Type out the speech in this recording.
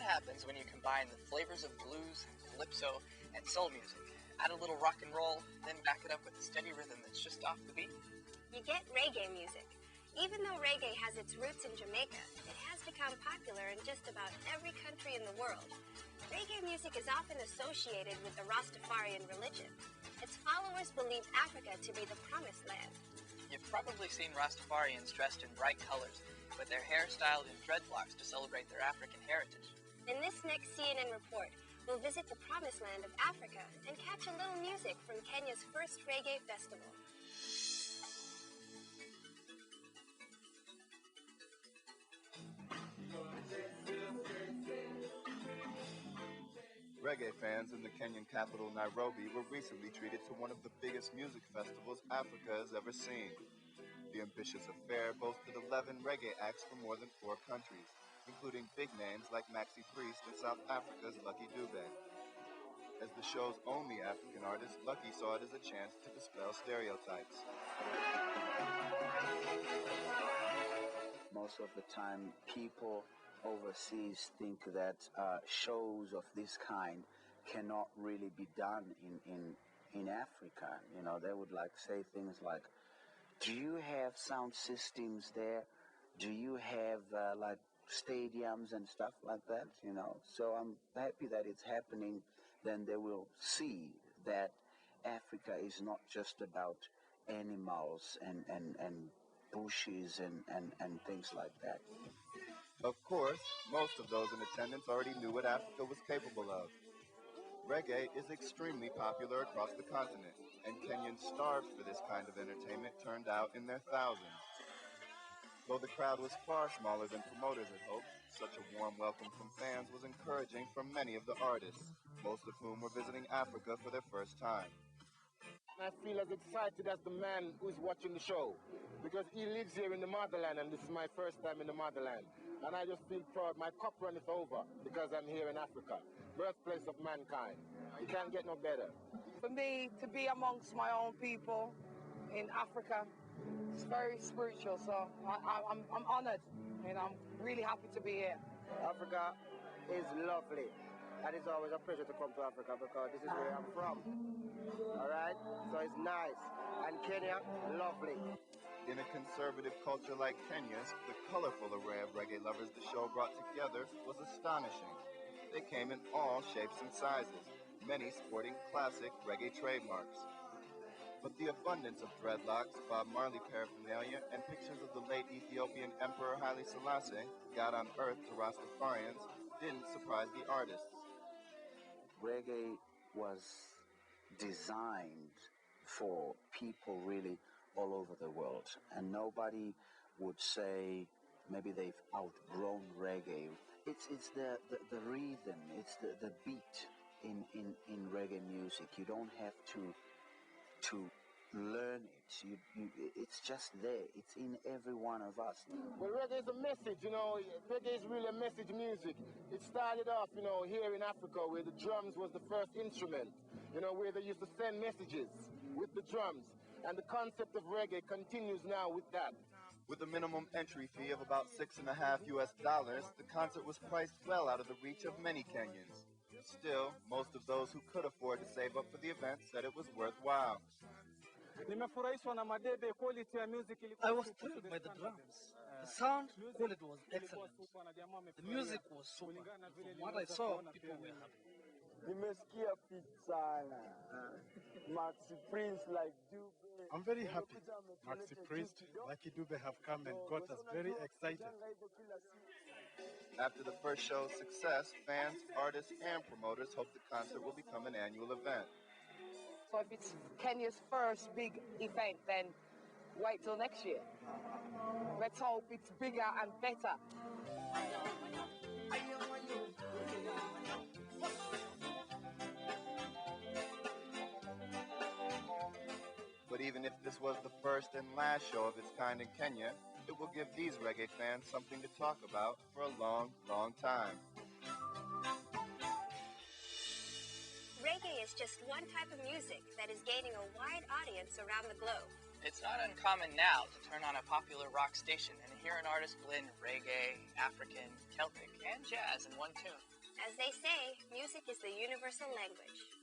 happens when you combine the flavors of blues, calypso, and soul music. Add a little rock and roll, then back it up with a steady rhythm that's just off the beat. You get reggae music. Even though reggae has its roots in Jamaica, it has become popular in just about every country in the world. Reggae music is often associated with the Rastafarian religion. Its followers believe Africa to be the promised land. You've probably seen Rastafarians dressed in bright colors, with their hair styled in dreadlocks to celebrate their African heritage. In this next CNN report, we'll visit the promised land of Africa and catch a little music from Kenya's first reggae festival. Reggae fans in the Kenyan capital Nairobi were recently treated to one of the biggest music festivals Africa has ever seen. The ambitious affair boasted 11 reggae acts from more than 4 countries, including big names like Maxi Priest and South Africa's Lucky Dube. As the show's only African artist, Lucky saw it as a chance to dispel stereotypes. Most of the time, people overseas think that shows of this kind cannot really be done in Africa. You know, they would like say things like, do you have sound systems there? Do you have like stadiums and stuff like that? You know, so I'm happy that it's happening. Then they will see that Africa is not just about animals and bushes and things like that. Of course, most of those in attendance already knew what Africa was capable of. Reggae is extremely popular across the continent, and Kenyans starved for this kind of entertainment turned out in their thousands. Though the crowd was far smaller than promoters had hoped, such a warm welcome from fans was encouraging for many of the artists, most of whom were visiting Africa for their first time. I feel as excited as the man who's watching the show, because he lives here in the motherland, and this is my first time in the motherland. And I just feel proud. My cup runneth over because I'm here in Africa, birthplace of mankind. You can't get no better. For me, to be amongst my own people in Africa, it's very spiritual. So I'm honored, and I'm really happy to be here. Africa is lovely. And it's always a pleasure to come to Africa because this is where I'm from. All right? So it's nice. And Kenya, lovely. In a conservative culture like Kenya's, the colorful array of reggae lovers the show brought together was astonishing. They came in all shapes and sizes, many sporting classic reggae trademarks. But the abundance of dreadlocks, Bob Marley paraphernalia, and pictures of the late Ethiopian Emperor Haile Selassie, God on earth to Rastafarians, didn't surprise the artists. Reggae was designed for people really all over the world, and nobody would say maybe they've outgrown reggae. It's the rhythm, it's the beat in reggae music. You don't have to learn it. It's just there. It's in every one of us. Well, reggae is a message, you know. Reggae is really a message music. It started off, you know, here in Africa where the drums was the first instrument, you know, where they used to send messages with the drums. And the concept of reggae continues now with that. With a minimum entry fee of about $6.50 US, the concert was priced well out of the reach of many Kenyans. Still, most of those who could afford to save up for the event said it was worthwhile. I was thrilled by the drums. The sound quality was excellent. The music was super. From what I saw, people were happy. Nimesikia fit sana. Maxi Prince like Dube. I'm very happy. Maxi Priest, Lucky Dube have come and got us very excited. After the first show's success, fans, artists, and promoters hope the concert will become an annual event. So if it's Kenya's first big event, then wait till next year. Let's hope it's bigger and better. But even if this was the first and last show of its kind in Kenya, it will give these reggae fans something to talk about for a long, long time. Reggae is just one type of music that is gaining a wide audience around the globe. It's not uncommon now to turn on a popular rock station and hear an artist blend reggae, African, Celtic, and jazz in one tune. As they say, music is the universal language.